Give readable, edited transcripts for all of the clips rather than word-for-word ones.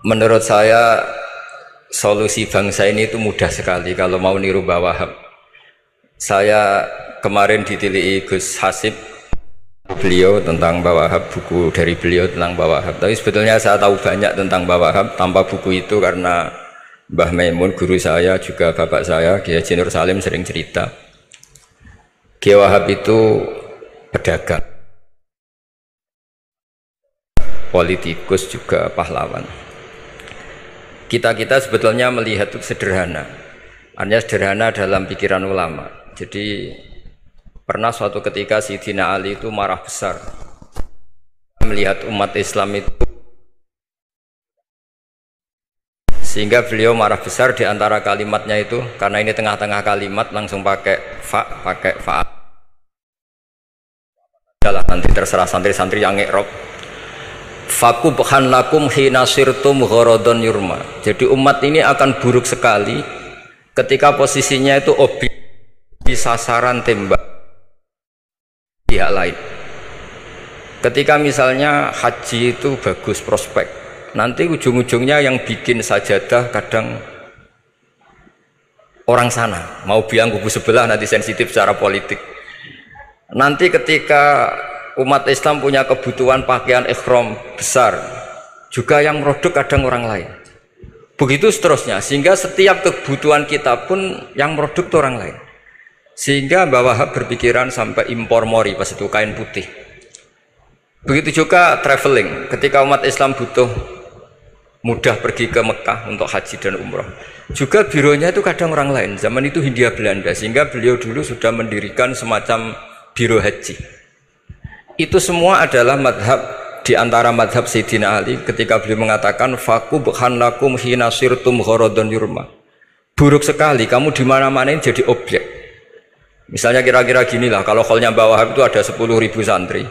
Menurut saya solusi bangsa ini itu mudah sekali kalau mau niru Mbah Wahab. Saya kemarin ditili'i Gus Hasib beliau tentang Mbah Wahab, buku dari beliau tentang Mbah Wahab. Tapi sebetulnya saya tahu banyak tentang Mbah Wahab tanpa buku itu karena Mbah Maimun guru saya juga bapak saya Kiai Haji Nur Salim sering cerita. Kiai Wahab itu pedagang, politikus juga pahlawan. Kita sebetulnya melihat itu sederhana, hanya sederhana dalam pikiran ulama. Jadi pernah suatu ketika Sayyidina Ali itu marah besar melihat umat Islam itu, sehingga beliau marah besar di antara kalimatnya itu, karena ini tengah-tengah kalimat langsung pakai fa. Adalah nanti terserah santri-santri yang nge'rob. Fakubhan lakum hina sirtum gharadun yurma. Jadi umat ini akan buruk sekali ketika posisinya itu objek di sasaran tembak pihak lain. Ketika misalnya haji itu bagus prospek, nanti ujung-ujungnya yang bikin sajadah kadang orang sana, mau bilang kubu sebelah nanti sensitif secara politik. Nanti ketika umat Islam punya kebutuhan pakaian ihram besar, juga yang produk kadang orang lain. Begitu seterusnya, sehingga setiap kebutuhan kita pun yang produk itu orang lain. Sehingga Mbah Wahab berpikiran sampai impor mori pas itu kain putih. Begitu juga traveling, ketika umat Islam butuh mudah pergi ke Mekah untuk haji dan umroh, juga bironya itu kadang orang lain. Zaman itu Hindia Belanda, sehingga beliau dulu sudah mendirikan semacam biro haji. Itu semua adalah madhab, di antara madhab Sayyidina Ali ketika beliau mengatakan fakubhan lakum hina sirtum gharadun yurma. Buruk sekali kamu di mana-mana ini jadi objek. Misalnya kira-kira ginilah, kalau hallnya Mbah Wahab itu ada 10.000 santri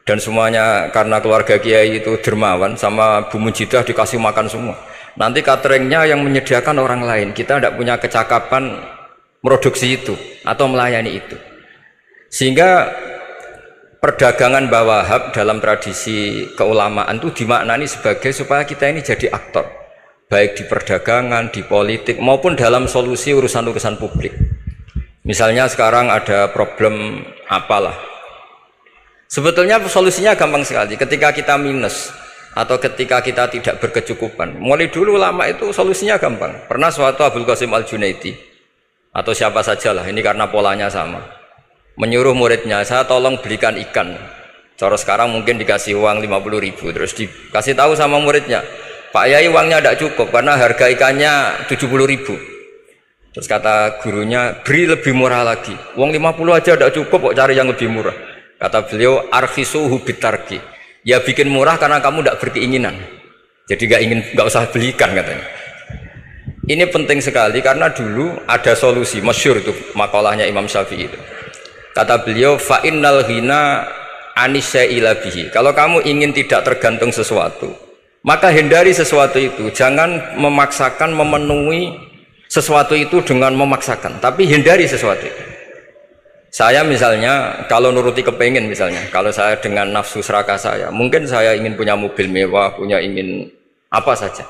dan semuanya karena keluarga kiai itu dermawan sama Bu Mujidah dikasih makan semua. Nanti cateringnya yang menyediakan orang lain, kita tidak punya kecakapan produksi itu atau melayani itu. Sehingga perdagangan Mbah Wahab dalam tradisi keulamaan itu dimaknani sebagai supaya kita ini jadi aktor, baik di perdagangan, di politik, maupun dalam solusi urusan-urusan publik. Misalnya sekarang ada problem apalah, sebetulnya solusinya gampang sekali. Ketika kita minus atau ketika kita tidak berkecukupan, mulai dulu ulama itu solusinya gampang. Pernah suatu Abdul Qasim Al-Junaidi atau siapa sajalah, ini karena polanya sama, menyuruh muridnya, saya tolong belikan ikan. Cara sekarang mungkin dikasih uang 50.000, terus dikasih tahu sama muridnya, Pak Yai uangnya tidak cukup karena harga ikannya 70.000. Terus kata gurunya, beri lebih murah lagi, uang 50 aja tidak cukup kok, cari yang lebih murah. Kata beliau, arkisuhu bitarki, ya bikin murah karena kamu tidak berkeinginan, jadi nggak usah belikan katanya. Ini penting sekali karena dulu ada solusi masyhur itu makalahnya Imam Syafi'i itu. Kata beliau, fa innal ghina anisya'ila bihi. Kalau kamu ingin tidak tergantung sesuatu, maka hindari sesuatu itu. Jangan memaksakan memenuhi sesuatu itu dengan memaksakan, tapi hindari sesuatu itu. Saya misalnya kalau nuruti kepengin, misalnya kalau saya dengan nafsu serakah saya, mungkin saya ingin punya mobil mewah, ingin apa saja,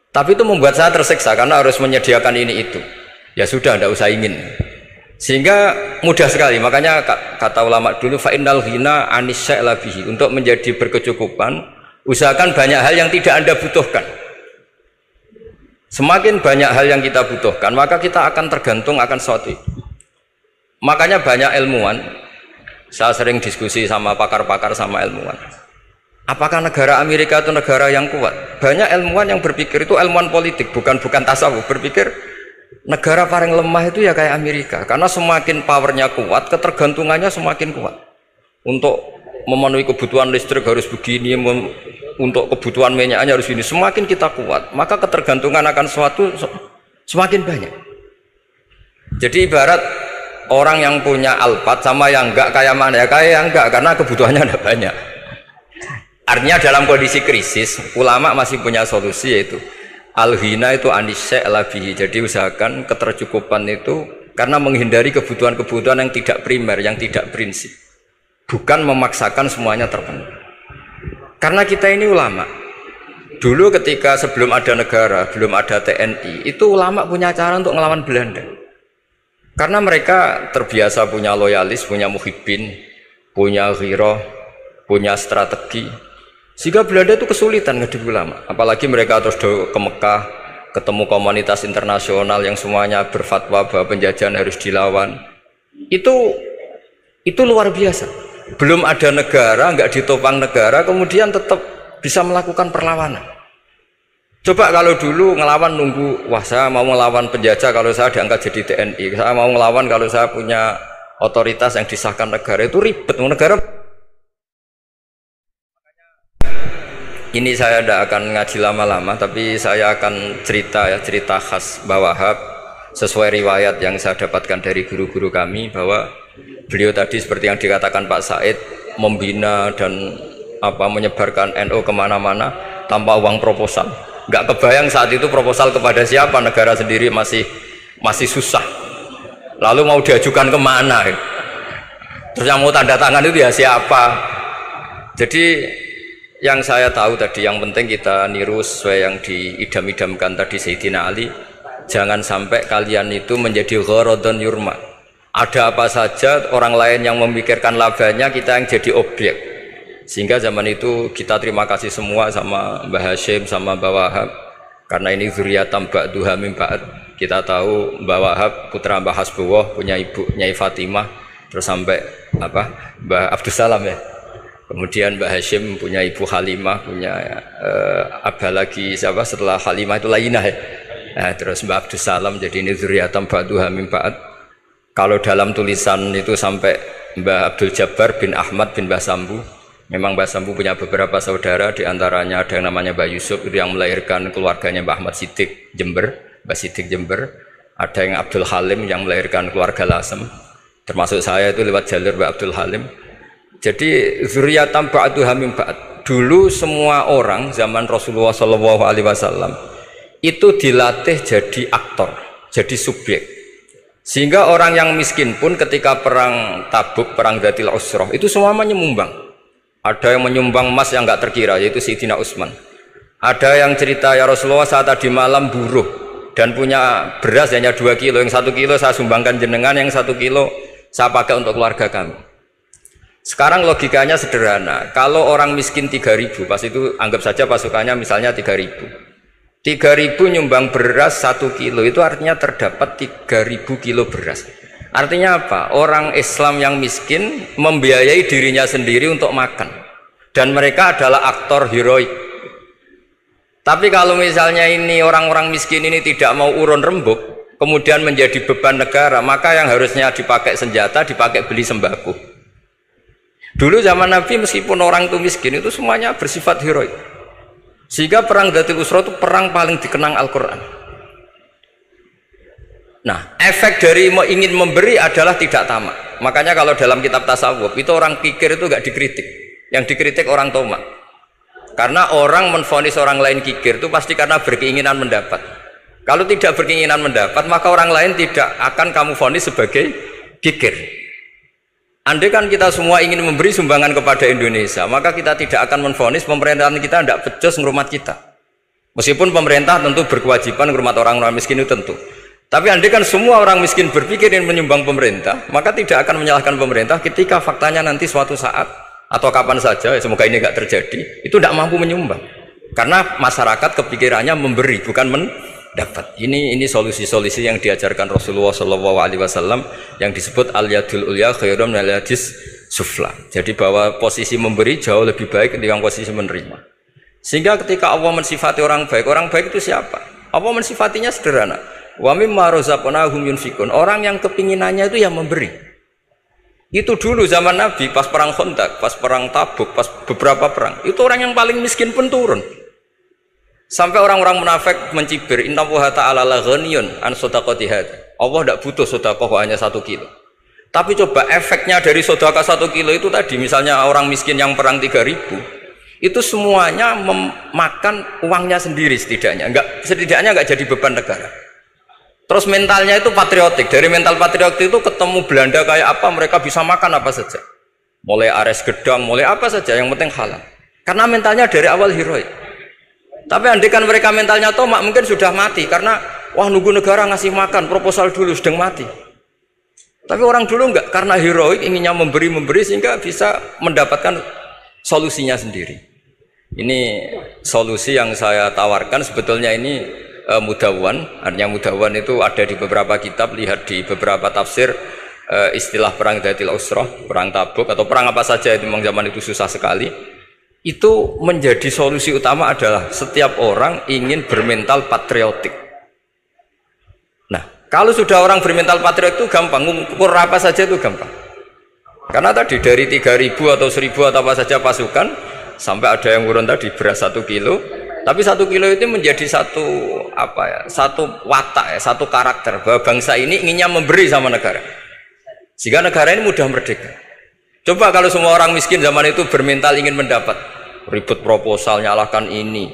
tapi itu membuat saya tersiksa karena harus menyediakan ini itu. Ya sudah, tidak usah ingin. Sehingga mudah sekali. Makanya kata ulama dulu, fa innal ghina anisya'la bihi. Untuk menjadi berkecukupan, usahakan banyak hal yang tidak Anda butuhkan. Semakin banyak hal yang kita butuhkan, maka kita akan tergantung akan sesuatu itu. Makanya banyak ilmuwan, saya sering diskusi sama pakar-pakar sama ilmuwan, apakah negara Amerika itu negara yang kuat? Banyak ilmuwan yang berpikir itu ilmuwan politik, bukan tasawuf, berpikir negara paling lemah itu ya kayak Amerika, karena semakin powernya kuat, ketergantungannya semakin kuat. Untuk memenuhi kebutuhan listrik harus begini, untuk kebutuhan minyaknya harus ini. Semakin kita kuat, maka ketergantungan akan sesuatu semakin banyak. Jadi ibarat orang yang punya Alphard sama yang enggak, kayak mana ya? Kayak yang enggak, karena kebutuhannya ada banyak. Artinya dalam kondisi krisis, ulama masih punya solusi, yaitu al-ghina itu anisya'la bihi. Jadi usahakan ketercukupan itu karena menghindari kebutuhan-kebutuhan yang tidak primer, yang tidak prinsip. Bukan memaksakan semuanya terpenuhi. Karena kita ini ulama, Dulu ketika sebelum ada negara, belum ada TNI, itu ulama punya cara untuk ngelawan Belanda. Karena mereka terbiasa punya loyalis, punya muhibbin, punya ghirah, punya strategi. Sehingga Belanda itu kesulitan ngedidik ulama. Apalagi mereka terus ke Mekah, ketemu komunitas internasional yang semuanya berfatwa bahwa penjajahan harus dilawan. Itu luar biasa. Belum ada negara, nggak ditopang negara, kemudian tetap bisa melakukan perlawanan. Coba kalau dulu ngelawan nunggu, wah saya mau ngelawan penjajah kalau saya diangkat jadi TNI, saya mau ngelawan kalau saya punya otoritas yang disahkan negara, itu ribet. Negara ini saya tidak akan ngaji lama-lama, tapi saya akan cerita khas Mbah Wahab sesuai riwayat yang saya dapatkan dari guru-guru kami, bahwa beliau tadi seperti yang dikatakan Pak Said, membina dan menyebarkan NU kemana-mana tanpa uang proposal. Nggak kebayang saat itu proposal kepada siapa, negara sendiri masih susah. Lalu mau diajukan kemana? Terus yang mau tanda tangan itu ya siapa? Jadi yang saya tahu tadi, yang penting kita niru sesuai yang diidam-idamkan tadi Sayyidina Ali. Jangan sampai kalian itu menjadi gharadun yurma. Ada apa saja orang lain yang memikirkan labanya, kita yang jadi objek. Sehingga zaman itu kita terima kasih semua sama Mbah Hashim, sama Mbah Wahab, karena ini zuriyatam ba'duha min ba'd. Kita tahu Mbah Wahab putra Mbah Hasbullah, punya ibu Nyai Fatimah, terus sampai Mbah Abdus Salam ya. Kemudian Mbah Hashim punya ibu Halimah, punya lagi siapa setelah Halimah itu Lainah ya. Nah, terus Mbah Abdus Salam, jadi ini zuriyatam ba'duha min ba'd. Kalau dalam tulisan itu sampai Mbah Abdul Jabbar bin Ahmad bin Mbah Sambu. Memang Mbah Sambu punya beberapa saudara, diantaranya ada yang namanya Mbah Yusuf, itu yang melahirkan keluarganya Mbah Ahmad Siddiq Jember, Mbah Siddiq Jember. Ada yang Abdul Halim yang melahirkan keluarga Lasem, termasuk saya itu lewat jalur Mbah Abdul Halim. Jadi zuriyatam ba'duha min ba'd. Dulu semua orang zaman Rasulullah SAW itu dilatih jadi aktor, jadi subjek. Sehingga orang yang miskin pun ketika perang Tabuk, perang Dzatil Usrah, itu semuanya menyumbang. Ada yang menyumbang emas yang nggak terkira, yaitu Sayyidina Utsman. Ada yang cerita, ya Rasulullah saat tadi malam buruh dan punya beras hanya 2 kilo, yang 1 kilo saya sumbangkan jenengan, yang 1 kilo saya pakai untuk keluarga kami. Sekarang logikanya sederhana, kalau orang miskin 3.000, pas itu anggap saja pasukannya misalnya 3.000. 3.000 nyumbang beras 1 kilo, itu artinya terdapat 3.000 kilo beras. Artinya apa? Orang Islam yang miskin membiayai dirinya sendiri untuk makan, dan mereka adalah aktor heroik. Tapi kalau misalnya ini orang-orang miskin ini tidak mau urun rembuk, kemudian menjadi beban negara, maka yang harusnya dipakai senjata dipakai beli sembako. Dulu zaman Nabi meskipun orang itu miskin, itu semuanya bersifat heroik. Sehingga perang Dzatil Usrah itu perang paling dikenang Al-Quran. Nah, efek dari ingin memberi adalah tidak tamak. Makanya kalau dalam kitab tasawuf itu orang kikir itu gak dikritik, yang dikritik orang tomak. Karena orang menvonis orang lain kikir itu pasti karena berkeinginan mendapat. Kalau tidak berkeinginan mendapat, maka orang lain tidak akan kamu vonis sebagai kikir. Andai kan kita semua ingin memberi sumbangan kepada Indonesia, maka kita tidak akan menvonis pemerintahan kita tidak becus ngurmat kita. Meskipun pemerintah tentu berkewajiban ngurmat orang-orang miskin itu tentu. Tapi andai kan semua orang miskin berpikir ingin menyumbang pemerintah, maka tidak akan menyalahkan pemerintah ketika faktanya nanti suatu saat atau kapan saja, semoga ini tidak terjadi, itu tidak mampu menyumbang. Karena masyarakat kepikirannya memberi, bukan mendapat. Ini solusi-solusi yang diajarkan Rasulullah SAW yang disebut al-yadul ulya khairum minal yadis sufla. Jadi bahwa posisi memberi jauh lebih baik ketimbang posisi menerima. Sehingga ketika Allah mensifati orang baik itu siapa? Allah mensifatinya sederhana. Wa mimma razaqnahum yunfikun. Orang yang kepinginannya itu yang memberi. Itu dulu zaman Nabi pas perang Khandaq, pas perang Tabuk, pas beberapa perang. Itu orang yang paling miskin pun turun. Sampai orang-orang munafik mencibir, innallaha ta'ala la ghaniyun an shadaqati hadza. Allah tidak butuh sedekah hanya 1 kilo. Tapi coba efeknya dari sedekah 1 kilo itu tadi, misalnya orang miskin yang perang 3.000, itu semuanya memakan uangnya sendiri setidaknya nggak jadi beban negara. Terus mentalnya itu patriotik. Dari mental patriotik itu ketemu Belanda kayak apa, mereka bisa makan apa saja. Mulai ares gedang, mulai apa saja, yang penting halal. Karena mentalnya dari awal heroik. Tapi andai kan mereka mentalnya tomak mungkin sudah mati karena wah nunggu negara ngasih makan proposal dulu sedang mati. Tapi orang dulu enggak, karena heroik inginnya memberi sehingga bisa mendapatkan solusinya sendiri. Ini solusi yang saya tawarkan sebetulnya ini mudawwan. Artinya mudawwan itu ada di beberapa kitab, lihat di beberapa tafsir. Istilah perang Dhatil Usrah, perang Tabuk atau perang apa saja itu memang zaman itu susah sekali. Itu menjadi solusi utama adalah setiap orang ingin bermental patriotik. Nah, kalau sudah orang bermental patriotik itu gampang, ukur apa saja itu gampang. Karena tadi dari 3.000 atau 1.000 atau apa saja pasukan sampai ada yang urun tadi beras 1 kilo, tapi 1 kilo itu menjadi satu watak ya, satu karakter bahwa bangsa ini inginnya memberi sama negara. Sehingga negara ini mudah merdeka. Coba kalau semua orang miskin zaman itu bermental ingin mendapat, ribut proposal, nyalahkan ini,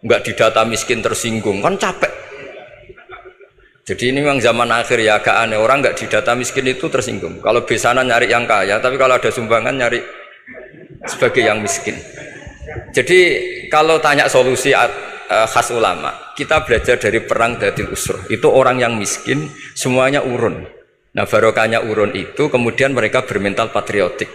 nggak didata miskin tersinggung, kan capek. Jadi ini memang zaman akhir ya agak aneh, orang nggak didata miskin itu tersinggung. Kalau besanan nyari yang kaya, tapi kalau ada sumbangan nyari sebagai yang miskin. Jadi kalau tanya solusi khas ulama, kita belajar dari perang Dhatil Usrah. Itu orang yang miskin semuanya urun. Nah barokahnya urun itu kemudian mereka bermental patriotik.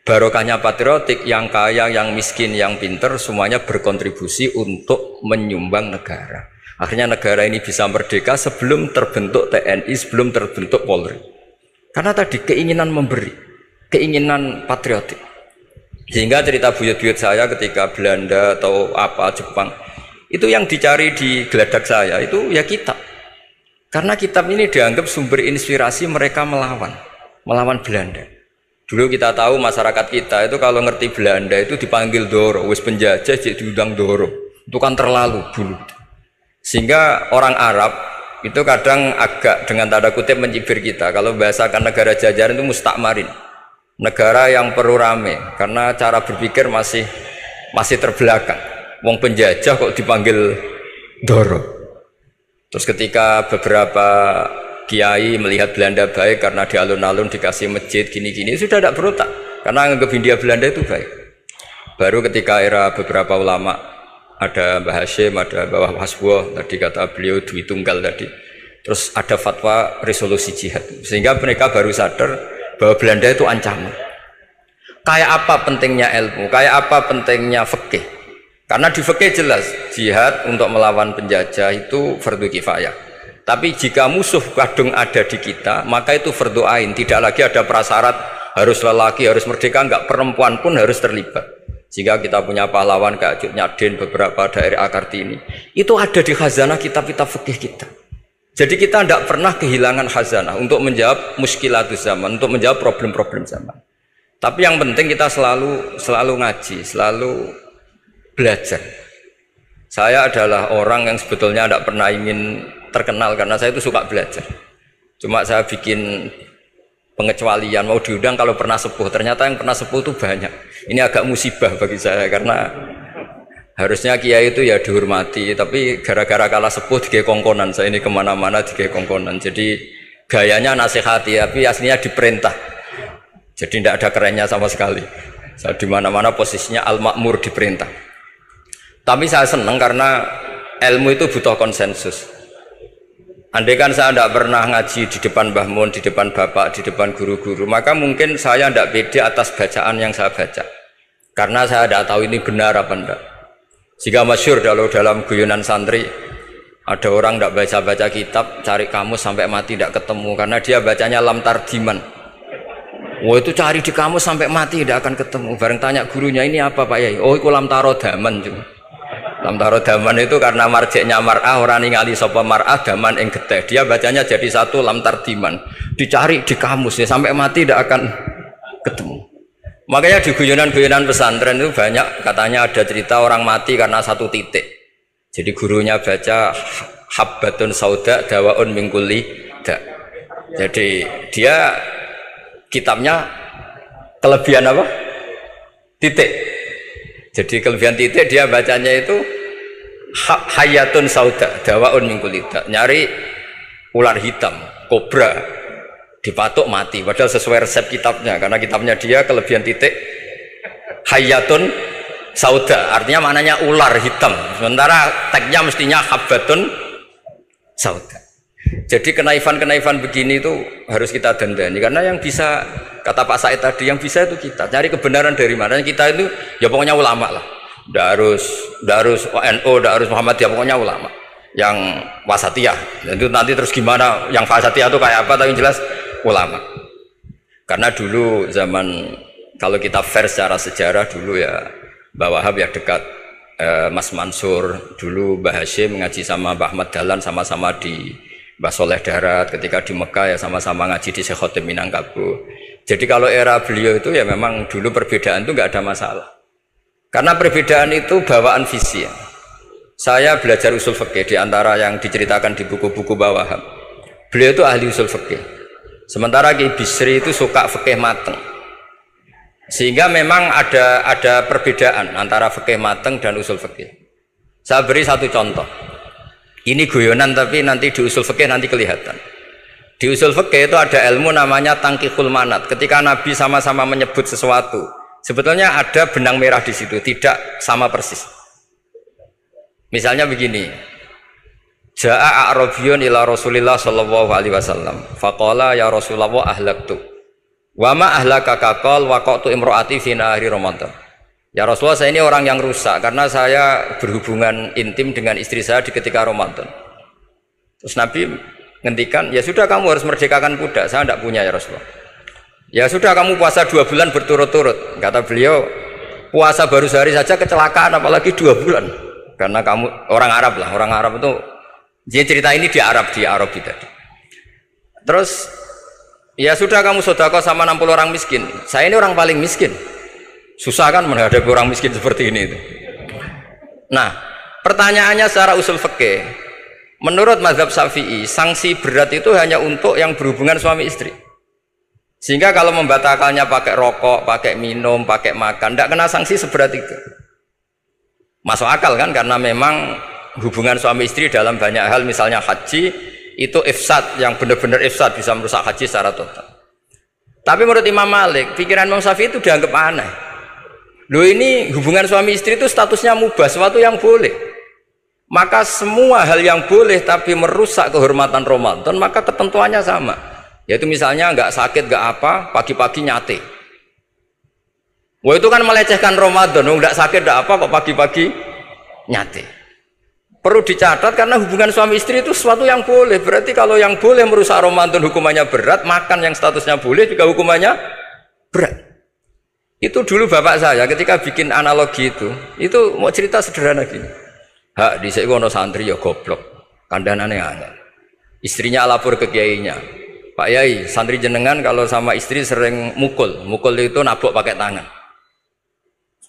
Barokahnya patriotik, yang kaya, yang miskin, yang pinter semuanya berkontribusi untuk menyumbang negara. Akhirnya negara ini bisa merdeka sebelum terbentuk TNI, sebelum terbentuk Polri. Karena tadi keinginan memberi, keinginan patriotik. Sehingga cerita buyut-buyut saya ketika Belanda atau apa Jepang, itu yang dicari di geladak saya itu ya kitab. Karena kitab ini dianggap sumber inspirasi mereka melawan Belanda. Dulu kita tahu masyarakat kita itu kalau ngerti Belanda itu dipanggil Doro, wis penjajah jadi diundang Doro. Itu kan terlalu dulu. Sehingga orang Arab itu kadang agak dengan tanda kutip mencibir kita. Kalau bahasakan negara jajahan itu mustakmarin. Negara yang perlu rame karena cara berpikir masih terbelakang. Wong penjajah kok dipanggil Doro. Terus ketika beberapa kiai melihat Belanda baik karena di alun-alun dikasih masjid gini-gini, sudah tidak berotak karena anggap Hindia Belanda itu baik. Baru ketika era beberapa ulama, ada Mbah Hashim, ada Mbah Hasbuh, tadi kata beliau Dwi Tunggal tadi, terus ada fatwa resolusi jihad, sehingga mereka baru sadar bahwa Belanda itu ancaman. Kayak apa pentingnya ilmu, kayak apa pentingnya fikih. Karena di fikih jelas jihad untuk melawan penjajah itu fardu kifayah. Tapi jika musuh kadung ada di kita, maka itu fardu ain. Tidak lagi ada prasyarat harus lelaki, harus merdeka, enggak, perempuan pun harus terlibat. Jika kita punya pahlawan kayak Cut Nyadin, beberapa daerah Kartini, itu ada di khazanah kitab-kitab fikih kita. Jadi kita tidak pernah kehilangan khazanah untuk menjawab muskilatus zaman, untuk menjawab problem-problem zaman. Tapi yang penting kita selalu ngaji, selalu belajar. Saya adalah orang yang sebetulnya tidak pernah ingin terkenal karena saya itu suka belajar. Cuma saya bikin pengecualian, mau diundang kalau pernah sepuh. Ternyata yang pernah sepuh itu banyak. Ini agak musibah bagi saya karena harusnya kiai itu ya dihormati, tapi gara-gara kalah sepuh digawe kongkonan. Saya ini kemana-mana digawe kongkonan. Jadi gayanya nasihati, tapi aslinya diperintah. Jadi tidak ada kerennya sama sekali. Saya di mana-mana posisinya al-ma'mur, diperintah. Tapi saya senang karena ilmu itu butuh konsensus. Andai kan saya tidak pernah ngaji di depan Mbah Mun, di depan bapak, di depan guru-guru, maka mungkin saya tidak pede atas bacaan yang saya baca. Karena saya tidak tahu ini benar apa tidak. Jika masyhur dalam guyonan santri, ada orang tidak baca-baca kitab, cari kamus sampai mati tidak ketemu, karena dia bacanya lam tardiman. Wah itu cari di kamus sampai mati tidak akan ketemu. Bareng tanya gurunya, ini apa Pak Yai? Oh itu lam tarodaman juga. Lam tarodaman itu karena marjeknya mar'ah, orang ningali sapa mar'ah daman ing getih. Dia bacanya jadi satu lam tardiman. Dicari di kamus ya sampai mati tidak akan ketemu. Makanya di guyonan-guyonan pesantren itu banyak katanya ada cerita orang mati karena satu titik. Jadi gurunya baca habbatun sauda dawaun min kulli da. Jadi dia kitabnya kelebihan apa? Titik. Jadi kelebihan titik dia bacanya itu hayatun sauda dawaun min kulli da. Nyari ular hitam, kobra, dipatuk mati, padahal sesuai resep kitabnya, karena kitabnya dia kelebihan titik hayatun sauda, artinya maknanya ular hitam. Sementara tagnya mestinya habbatun sauda. Jadi kenaifan-kenaifan begini itu harus kita dandani, karena yang bisa, kata Pak Said tadi, yang bisa itu kita cari kebenaran dari mana. Kita itu ya pokoknya ulama lah, tidak harus NU, tidak harus Muhammadiyah, pokoknya ulama yang wasatiyah. Dan itu nanti terus gimana yang wasatiyah itu kayak apa, tapi yang jelas ulama. Karena dulu zaman, kalau kita fair secara sejarah, dulu ya Mbah Wahab ya dekat Mas Mansur, dulu Mbah Hashim ngaji sama Mbah Ahmad Dahlan, sama-sama di Mbah Soleh Darat, ketika di Mekah ya sama-sama ngaji di Syekh Khotim Minangkabau. Jadi kalau era beliau itu ya memang dulu perbedaan itu nggak ada masalah, karena perbedaan itu bawaan visi ya. Saya belajar usul fikih, di antara yang diceritakan di buku-buku Mbah Wahab, beliau itu ahli usul fikih. Sementara Ki Bisri itu suka fikih mateng, sehingga memang ada perbedaan antara fikih mateng dan usul fikih. Saya beri satu contoh. Ini guyonan tapi nanti di usul fikih nanti kelihatan. Di usul fikih itu ada ilmu namanya tangkihul manat. Ketika Nabi sama-sama menyebut sesuatu, sebetulnya ada benang merah di situ, tidak sama persis. Misalnya begini. Ja'a a'rabiyun ila Rasulillah sallallahu alaihi wasallam. Faqala ya Rasulullah ahlaktu. Wa ma ahlakaka qal waqatu imraati fi nahari Ramadan. Ya Rasulullah, saya ini orang yang rusak karena saya berhubungan intim dengan istri saya di ketika Ramadan. Terus Nabi ngendikan, ya sudah kamu harus merdekakan budak, saya tidak punya ya Rasulullah. Ya sudah kamu puasa 2 bulan berturut-turut. Kata beliau, puasa baru sehari saja kecelakaan apalagi 2 bulan. Karena kamu orang Arab lah, orang Arab itu, jadi cerita ini di Arab tadi. Terus ya sudah kamu sedekah sama 60 orang miskin. Saya ini orang paling miskin. Susah kan menghadapi orang miskin seperti ini itu. Nah, pertanyaannya secara usul fikih, menurut mazhab Syafi'i, sanksi berat itu hanya untuk yang berhubungan suami istri. Sehingga kalau membatalkannya pakai rokok, pakai minum, pakai makan, tidak kena sanksi seberat itu. Masuk akal kan, karena memang hubungan suami istri dalam banyak hal, misalnya haji itu ifsad, yang benar-benar ifsad, bisa merusak haji secara total. Tapi menurut Imam Malik, pikiran Imam Syafi'i itu dianggap aneh. Loh, ini hubungan suami istri itu statusnya mubah, sesuatu yang boleh. Maka semua hal yang boleh tapi merusak kehormatan Ramadan, maka ketentuannya sama. Yaitu misalnya nggak sakit, nggak apa, pagi-pagi nyate. Wah, itu kan melecehkan Ramadan. Nggak sakit, nggak apa, kok pagi-pagi nyate. Perlu dicatat, karena hubungan suami istri itu sesuatu yang boleh. Berarti kalau yang boleh merusak Ramadan hukumannya berat, makan yang statusnya boleh juga hukumannya berat. Itu dulu bapak saya ketika bikin analogi itu mau cerita sederhana gini. Hak di ono santri ya goblok, kandanane angel. Istrinya lapor ke kiainya, Pak Yai, santri jenengan kalau sama istri sering mukul itu nabok pakai tangan.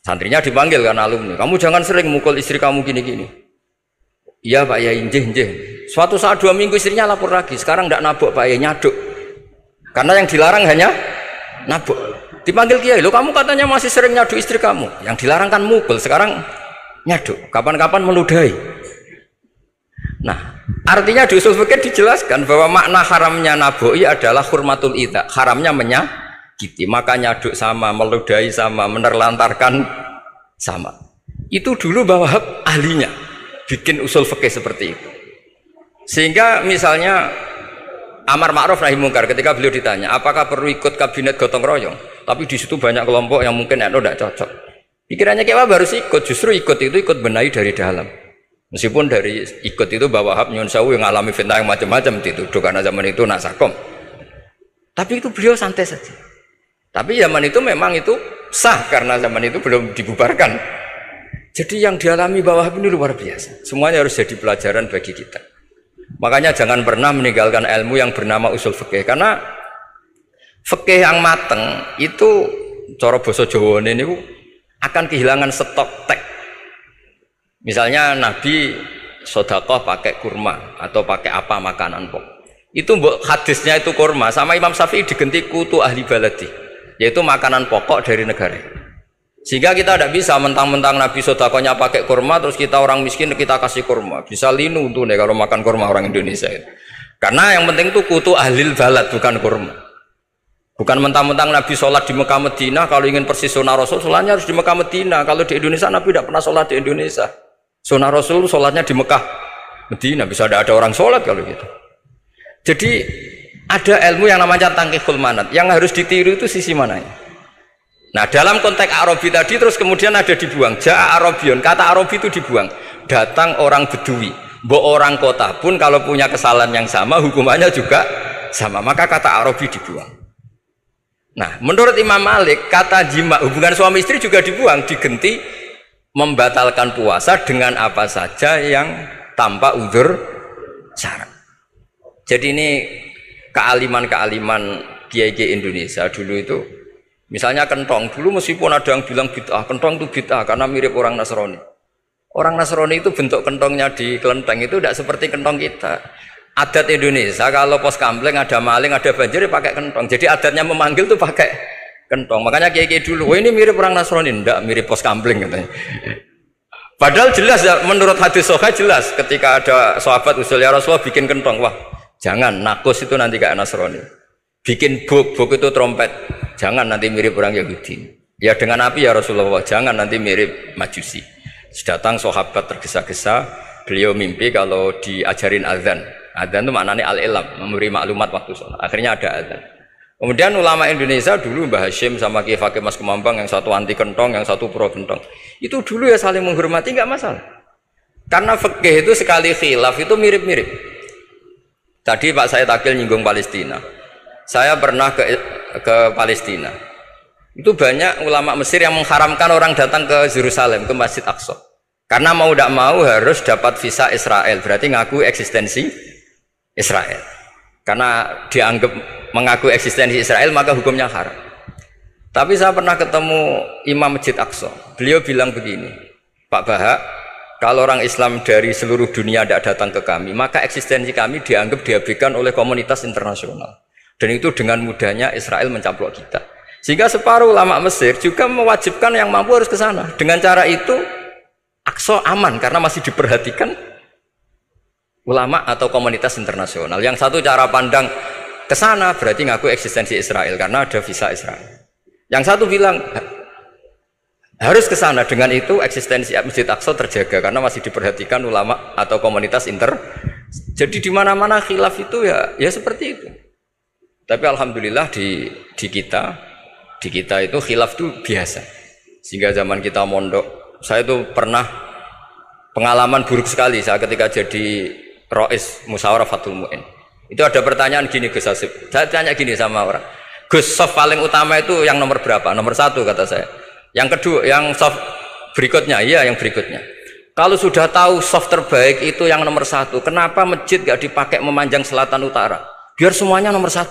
Santrinya dipanggil kan alumni, kamu jangan sering mukul istri kamu gini-gini. Iya Pak Yai, njeh. Suatu saat 2 minggu istrinya lapor lagi, sekarang tidak nabok Pak Yai, nyaduk. Karena yang dilarang hanya nabok. Dipanggil kiai, lo kamu katanya masih sering nyaduk istri kamu. Yang dilarang kan mukul, sekarang nyaduk. Kapan-kapan meludahi. Nah, artinya di usul fikih dijelaskan bahwa makna haramnya naboi adalah hurmatul ida, haramnya menyakiti. Maka nyaduk sama, meludahi sama, menerlantarkan sama. Itu dulu Mbah Wahab ahlinya bikin usul fikih seperti itu. Sehingga misalnya amar ma'ruf nahi mungkar, ketika beliau ditanya apakah perlu ikut kabinet gotong royong, tapi di situ banyak kelompok yang mungkin tidak cocok, pikirannya kayak apa, harus ikut. Justru ikut benahi dari dalam. Meskipun dari ikut itu Mbah Wahab nyun sewu yang ngalami fitnah yang macam-macam dituduh karena zaman itu nasakom, tapi itu beliau santai saja. Tapi zaman itu memang itu sah karena zaman itu belum dibubarkan. Jadi yang dialami Mbah Wahab ini luar biasa. Semuanya harus jadi pelajaran bagi kita. Makanya jangan pernah meninggalkan ilmu yang bernama usul fikih, karena fikih yang mateng itu cara basa Jawa ini akan kehilangan stok teks. Misalnya Nabi sedekah pakai kurma atau pakai apa makanan pokok. Itu hadisnya itu kurma, sama Imam Syafi'i digenti kutu ahli baladi, yaitu makanan pokok dari negara. Sehingga kita tidak bisa mentang-mentang Nabi sedekahnya pakai kurma terus kita orang miskin kita kasih kurma. Bisa linu tuh nih kalau makan kurma orang Indonesia itu. Karena yang penting itu kutu ahlil balad, bukan kurma. Bukan mentang-mentang Nabi sholat di Mekah Madinah, kalau ingin persis sunnah Rasul, sholatnya harus di Mekah Madinah. Kalau di Indonesia Nabi tidak pernah sholat di Indonesia. Sunnah Rasul sholatnya di Mekah Madinah, bisa ada orang sholat kalau gitu. Jadi ada ilmu yang namanya tangkihul manat, yang harus ditiru itu sisi mananya. Nah dalam konteks Arabi tadi terus kemudian ada dibuang. Ja'a Arabion, kata Arabi itu dibuang. Datang orang Bedui, orang kota pun kalau punya kesalahan yang sama hukumannya juga sama, maka kata Arabi dibuang. Nah menurut Imam Malik kata jima hubungan suami istri juga dibuang, digenti membatalkan puasa dengan apa saja yang tanpa udzur syarat. Jadi ini kealiman kiai-kiai Indonesia dulu itu. Misalnya kentong, dulu meskipun ada yang bilang bid'ah, kentong itu bid'ah karena mirip orang Nasrani. Orang Nasrani itu bentuk kentongnya di kelenteng itu tidak seperti kentong kita. Adat Indonesia kalau pos kampleng ada maling, ada banjir pakai kentong. Jadi adatnya memanggil tuh pakai kentong. Makanya kiai-kiai dulu, wah ini mirip orang Nasrani, enggak mirip pos kampleng katanya. Padahal jelas ya, menurut hadis sahih jelas ketika ada sahabat usul ya Rasulullah bikin kentong, wah jangan nakus itu nanti kayak Nasrani. Bikin buk itu trompet, jangan nanti mirip orang Yahudi. Ya dengan api ya Rasulullah, jangan nanti mirip Majusi. Datang sahabat tergesa-gesa, beliau mimpi kalau diajarin azan. Azan itu maknanya al-ilam, memberi maklumat waktu sholat. Akhirnya ada azan. Kemudian ulama Indonesia dulu Mbah Hashim sama Kiai Fakih Mas Kemambang, yang satu anti kentong, yang satu pro kentong. Itu dulu ya saling menghormati, nggak masalah. Karena fikih itu sekali khilaf itu mirip-mirip. Tadi Pak Said Akil nyinggung Palestina. Saya pernah ke Palestina. Itu banyak ulama Mesir yang mengharamkan orang datang ke Yerusalem, ke Masjid Aqsa. Karena mau tidak mau harus dapat visa Israel, berarti ngaku eksistensi Israel. Karena dianggap mengaku eksistensi Israel maka hukumnya haram. Tapi saya pernah ketemu Imam Masjid Aqsa. Beliau bilang begini, Pak Bahak, kalau orang Islam dari seluruh dunia tidak datang ke kami, maka eksistensi kami dianggap diabaikan oleh komunitas internasional. Dan itu dengan mudahnya Israel mencaplok kita. Sehingga separuh ulama Mesir juga mewajibkan yang mampu harus ke sana. Dengan cara itu Aqsa aman karena masih diperhatikan ulama atau komunitas internasional. Yang satu cara pandang ke sana berarti ngaku eksistensi Israel karena ada visa Israel. Yang satu bilang harus ke sana, dengan itu eksistensi Masjid Aqsa terjaga karena masih diperhatikan ulama atau komunitas Jadi di mana-mana khilaf itu ya seperti itu. Tapi alhamdulillah di kita itu khilaf itu biasa. Sehingga zaman kita mondok, saya itu pernah pengalaman buruk sekali saya ketika jadi Rois Musyawarah Fathul Mu'in. Itu ada pertanyaan gini Gus Hasib. Saya tanya gini sama orang, Gus, soft paling utama itu yang nomor berapa? Nomor 1 kata saya. Yang kedua, yang soft berikutnya, iya yang berikutnya. Kalau sudah tahu soft terbaik itu yang nomor 1, kenapa masjid gak dipakai memanjang selatan utara? Biar semuanya nomor 1.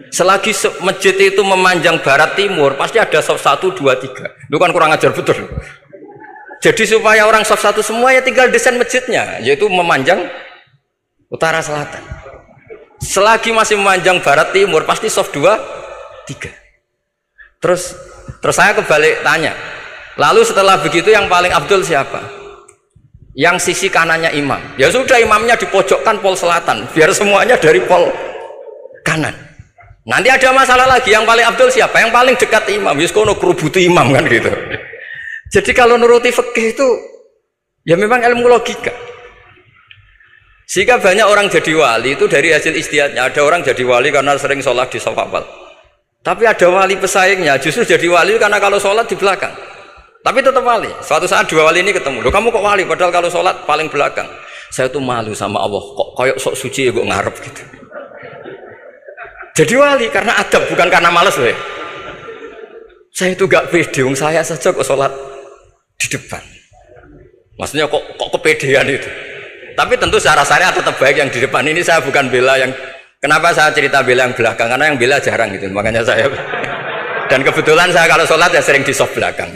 Selagi masjid itu memanjang barat timur, pasti ada soft 1, 2, 3. Itu kan kurang ajar betul. Jadi supaya orang soft 1 semua ya tinggal desain masjidnya, yaitu memanjang utara selatan. Selagi masih memanjang barat timur, pasti soft 2, 3. Terus saya kebalik tanya, lalu setelah begitu yang paling afdol siapa? Yang sisi kanannya imam. Ya sudah, imamnya dipojokkan pol selatan, biar semuanya dari pol kanan. Nanti ada masalah lagi, yang paling afdol siapa? Yang paling dekat imam. Yuskono kerubutu imam kan gitu. Jadi kalau nuruti fikih itu ya memang ilmu logika. Sehingga banyak orang jadi wali itu dari hasil ijtihadnya. Ada orang jadi wali karena sering sholat di shaf awal. Tapi ada wali pesaingnya justru jadi wali karena kalau sholat di belakang. Tapi tetap wali. Suatu saat dua wali ini ketemu. Loh, kamu kok wali? Padahal kalau sholat paling belakang. Saya tuh malu sama Allah. Kok koyok sok suci ya kok ngarep gitu. Jadi wali karena adab, bukan karena males loh. Saya itu gak pede. Saya saja kok sholat di depan. Maksudnya kok kepedean itu. Tapi tentu secara syariat tetap baik yang di depan. Ini saya bukan bela yang. Kenapa saya cerita bela yang belakang? Karena yang bela jarang gitu. Makanya saya. Dan kebetulan saya kalau sholat ya sering di soft belakang.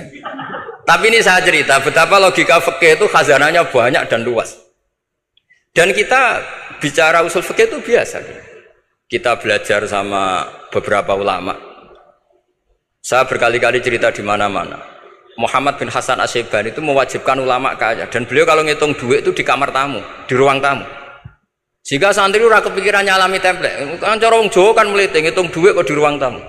Tapi ini saya cerita betapa logika fikih itu khazanahnya banyak dan luas. Dan kita bicara usul fikih itu biasa. Kita belajar sama beberapa ulama. Saya berkali-kali cerita di mana-mana. Muhammad bin Hasan Asy-Syaibani itu mewajibkan ulama kaya, dan beliau kalau ngitung duit itu di kamar tamu, di ruang tamu. Sehingga santri ora kepikiran nyalami template. Kan cara wong Jawa kan meliting ngitung duit kok di ruang tamu.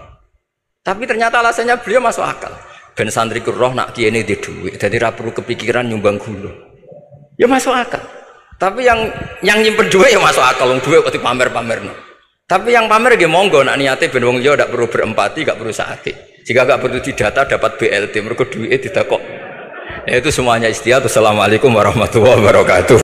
Tapi ternyata alasannya beliau masuk akal. Ben santri roh nak kiai ini di duit, jadi ra perlu kepikiran nyumbang gula. Ya masuk akal. Tapi yang nyimpen duit ya masuk akal, wong duit kok dipamer-pamer. Tapi yang pamer nggih monggo nak niate ben wong liya ndak perlu berempati, gak perlu sakit. Jika gak perlu didata dapat BLT, mergo duwike didakok. Nah, itu semuanya istihad. Assalamualaikum warahmatullahi wabarakatuh.